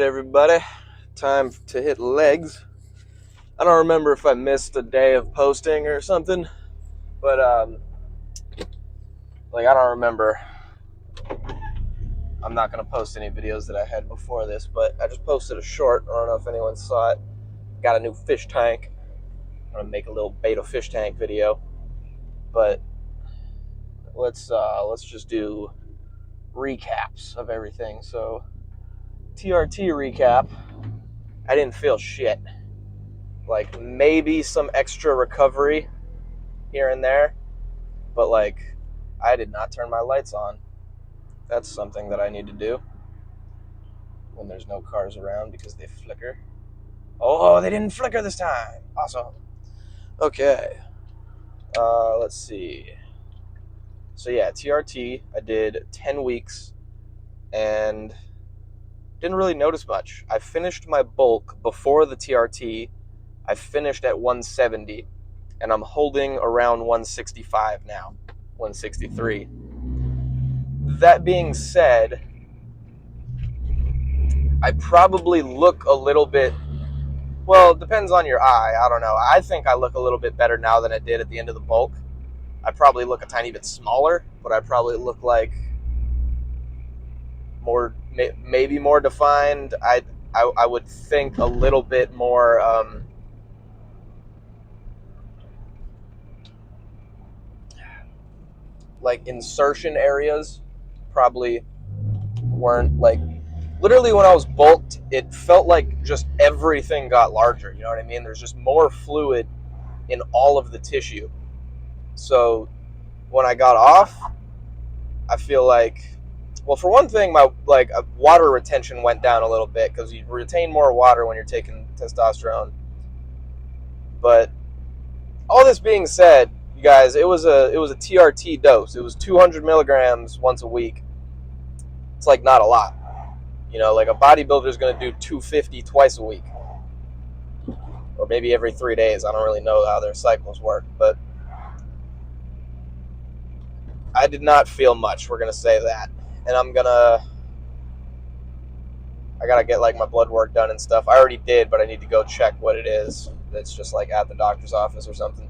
right, everybody. Time to hit legs. I don't remember if I missed a day of posting or something, but I don't remember. I'm not gonna post any videos that I had before this, but I just posted a short. I don't know if anyone saw it. Got a new fish tank. I'm gonna make a little beta fish tank video, but let's just do recaps of everything. So TRT recap. I didn't feel shit. Like maybe some extra recovery here and there, but I did not turn my lights on. That's something that I need to do when there's no cars around because they flicker. Oh, they didn't flicker this time. Awesome. Okay. Let's see. So yeah, TRT, I did 10 weeks and didn't really notice much. I finished my bulk before the TRT. I finished at 170 and I'm holding around 165 now, 163. That being said, I probably look a little bit, well, it depends on your eye. I don't know. I think I look a little bit better now than I did at the end of the bulk. I probably look a tiny bit smaller, but I probably look like more, maybe more defined. I would think a little bit more, like insertion areas probably weren't literally when I was bulked, it felt like just everything got larger. You know what I mean? There's just more fluid in all of the tissue. So when I got off, I feel like, well, for one thing, my water retention went down a little bit because you retain more water when you're taking testosterone. But all this being said, you guys, it was a TRT dose. It was 200 milligrams once a week. It's like not a lot. You know, like a bodybuilder is going to do 250 twice a week, or maybe every 3 days. I don't really know how their cycles work, but I did not feel much. We're going to say that. And I gotta get my blood work done and stuff. I already did, but I need to go check what it is. It's just at the doctor's office or something.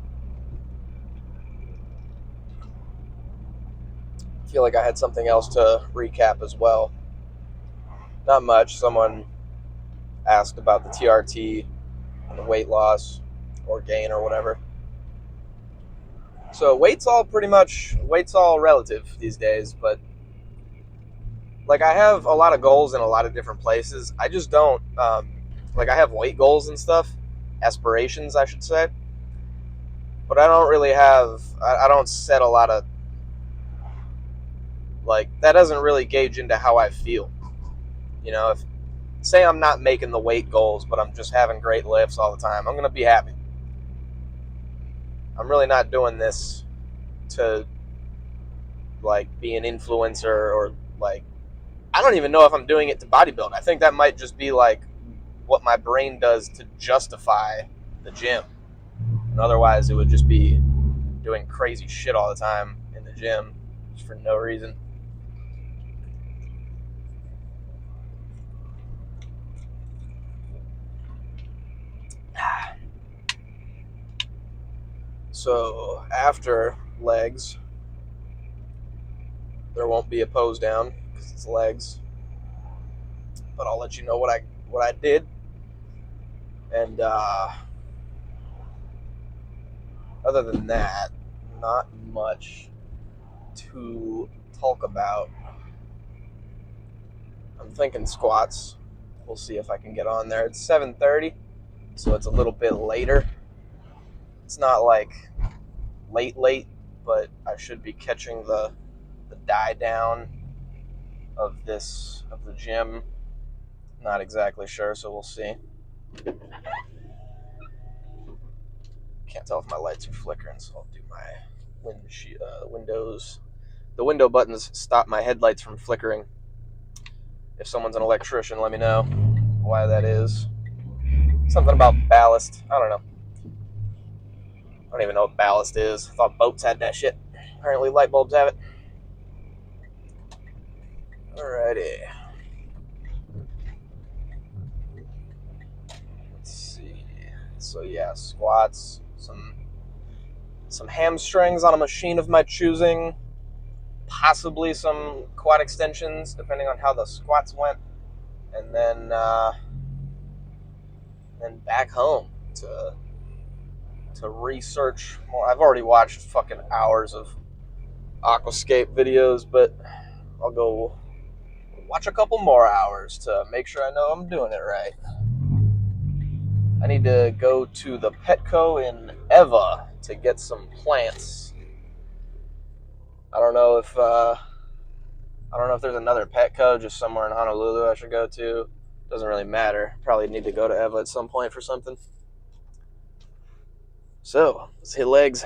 I feel like I had something else to recap as well. Not much. Someone asked about the TRT and the weight loss or gain or whatever. So weight's all relative these days, but I have a lot of goals in a lot of different places. I just don't, I have weight goals and stuff, aspirations, I should say, but I don't really have, I don't set a lot of, that doesn't really gauge into how I feel. You know, if, say I'm not making the weight goals, but I'm just having great lifts all the time, I'm going to be happy. I'm really not doing this to, be an influencer or, I don't even know if I'm doing it to bodybuild. I think that might just be what my brain does to justify the gym. And otherwise it would just be doing crazy shit all the time in the gym just for no reason. So after legs, there won't be a pose down because it's legs. But I'll let you know what I did. And other than that, not much to talk about. I'm thinking squats. We'll see if I can get on there. It's 7:30, so it's a little bit later. It's not late, but I should be catching the die down of the gym. Not exactly sure, so we'll see. Can't tell if my lights are flickering, so I'll do my windows. The window buttons stop my headlights from flickering. If someone's an electrician, let me know why that is. Something about ballast. I don't know. I don't even know what ballast is. I thought boats had that shit. Apparently light bulbs have it. Alrighty. So yeah, squats, some hamstrings on a machine of my choosing, possibly some quad extensions depending on how the squats went, and then back home to research more. I've already watched fucking hours of aquascape videos, but I'll go watch a couple more hours to make sure I know I'm doing it right. I need to go to the Petco in Eva to get some plants. I don't know if there's another Petco just somewhere in Honolulu I should go to. Doesn't really matter. Probably need to go to Eva at some point for something. So, let's hit legs.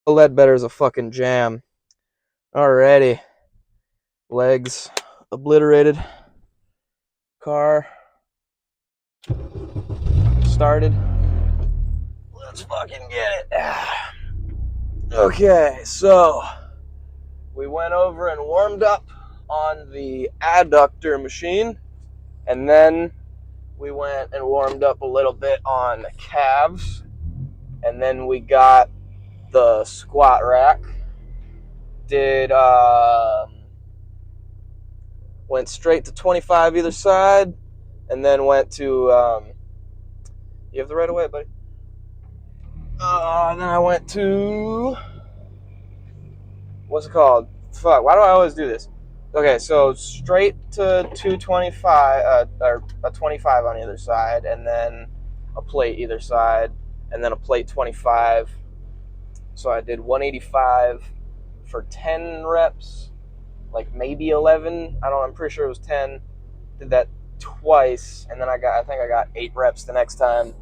Ledbetter's a fucking jam. Alrighty. Legs obliterated. Car started. Let's fucking get it. Okay, so we went over and warmed up on the adductor machine, and then we went and warmed up a little bit on calves, and then we got the squat rack. Went straight to 25 either side, and then went to you have the right of way, buddy. And then I went to, what's it called? Fuck, why do I always do this? Okay, so straight to 225, or a 25 on either side, and then a plate either side, and then a plate 25. So I did 185 for 10 reps, like maybe 11. I'm pretty sure it was 10. Did that twice, and then I think I got 8 reps the next time.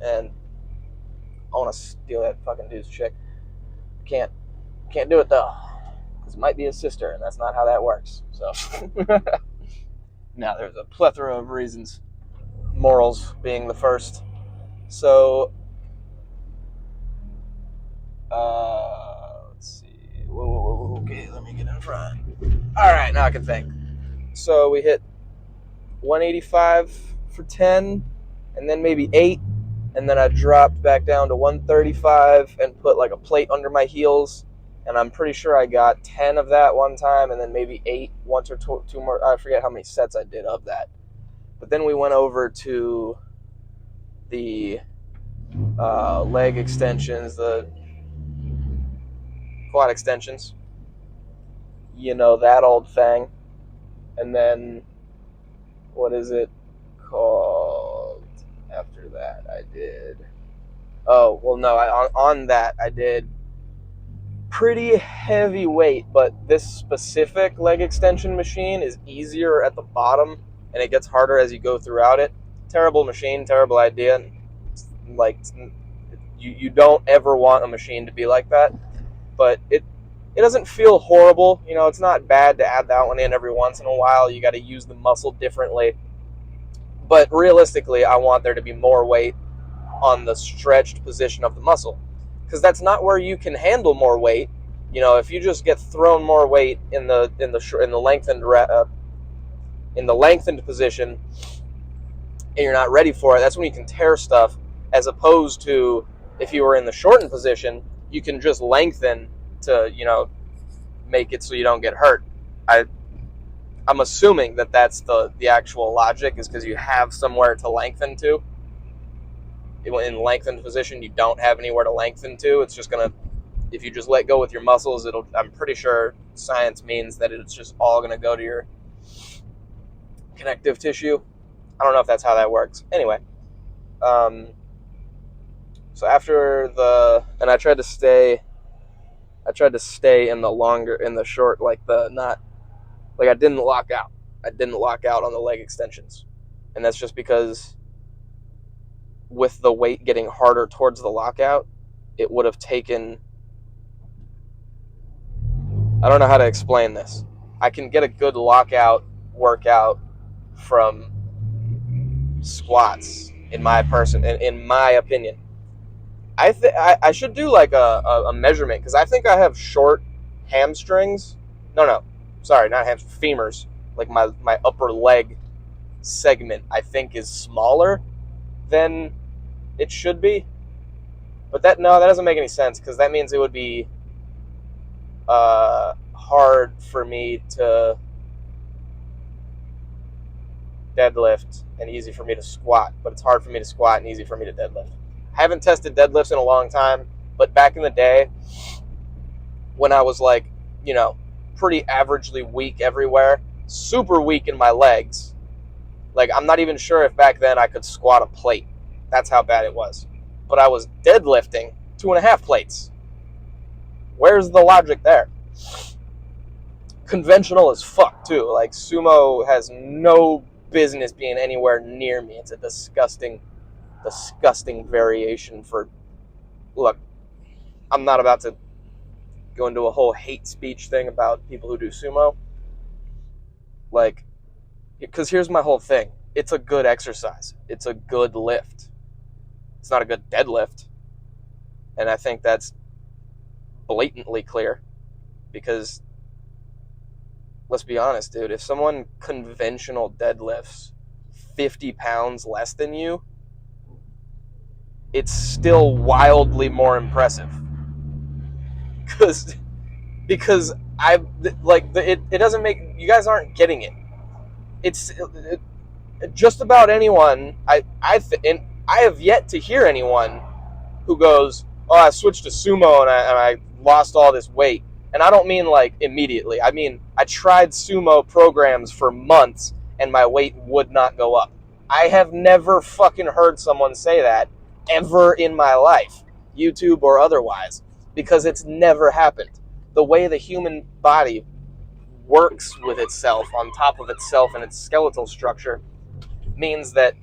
And I want to steal that fucking dude's chick. Can't do it though, because it might be his sister, and that's not how that works. So now there's a plethora of reasons, morals being the first. So let's see. Whoa, okay, let me get in front. All right, now I can think. So we hit 185 for 10, and then maybe 8, and then I dropped back down to 135 and put like a plate under my heels, and I'm pretty sure I got 10 of that one time, and then maybe 8 once or two more. I forget how many sets I did of that. But then we went over to the leg extensions, the quad extensions. You know, that old thing. And then, what is it called after that? I did, on that I did pretty heavy weight, but this specific leg extension machine is easier at the bottom, and it gets harder as you go throughout it. Terrible machine, terrible idea. Like, you don't ever want a machine to be like that, but it doesn't feel horrible. You know, it's not bad to add that one in every once in a while. You got to use the muscle differently. But realistically, I want there to be more weight on the stretched position of the muscle, because that's not where you can handle more weight. You know, if you just get thrown more weight in the lengthened position, and you're not ready for it, that's when you can tear stuff. As opposed to if you were in the shortened position, you can just lengthen to, make it so you don't get hurt. I'm assuming that that's the actual logic, is because you have somewhere to lengthen to. In lengthened position, you don't have anywhere to lengthen to. It's just gonna, if you just let go with your muscles, I'm pretty sure science means that it's just all gonna go to your connective tissue. I don't know if that's how that works. Anyway, so after and I tried to stay in the short, I didn't lock out. I didn't lock out on the leg extensions. And that's just because with the weight getting harder towards the lockout, it would have taken, I don't know how to explain this. I can get a good lockout workout from squats, in my opinion. I should do like a measurement, because I think I have short hamstrings. No, sorry, not hamstrings, femurs. like my upper leg segment, I think is smaller than it should be. But that doesn't make any sense, because that means it would be hard for me to deadlift and easy for me to squat, but it's hard for me to squat and easy for me to deadlift. I haven't tested deadlifts in a long time, but back in the day when I was like, pretty averagely weak everywhere, super weak in my legs, like I'm not even sure if back then I could squat a plate. That's how bad it was. But I was deadlifting 2.5 plates. Where's the logic there? Conventional as fuck too. Like sumo has no business being anywhere near me. It's a disgusting variation for... Look, I'm not about to go into a whole hate speech thing about people who do sumo. Like, because here's my whole thing. It's a good exercise. It's a good lift. It's not a good deadlift. And I think that's blatantly clear, because let's be honest, dude, if someone conventional deadlifts 50 pounds less than you, it's still wildly more impressive. Because it doesn't make... You guys aren't getting it. It's just about anyone. I have yet to hear anyone who goes, "Oh, I switched to sumo and I lost all this weight." And I don't mean like immediately. I mean, I tried sumo programs for months and my weight would not go up. I have never fucking heard someone say that ever in my life, YouTube or otherwise, because it's never happened. The way the human body works with itself, on top of itself and its skeletal structure, means that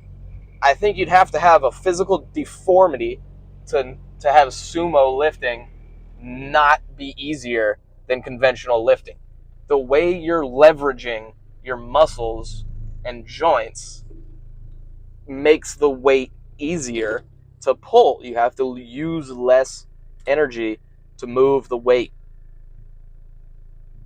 I think you'd have to have a physical deformity to have sumo lifting not be easier than conventional lifting. The way you're leveraging your muscles and joints makes the weight easier to pull. You have to use less energy to move the weight.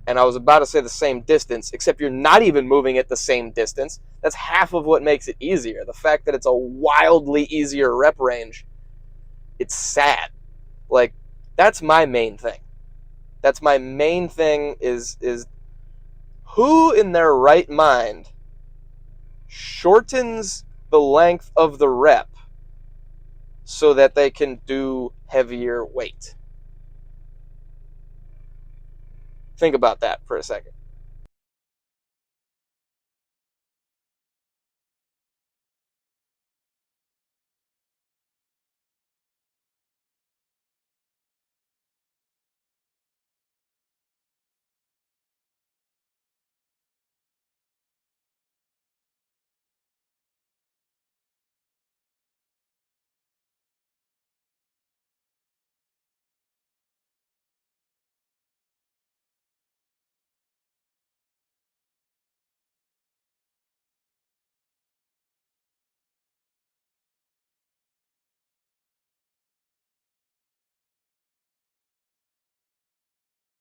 And I was about to say the same distance, except you're not even moving it the same distance. That's half of what makes it easier. The fact that it's a wildly easier rep range, it's sad. Like, that's my main thing. That's my main thing is who in their right mind shortens the length of the rep so that they can do heavier weight? Think about that for a second.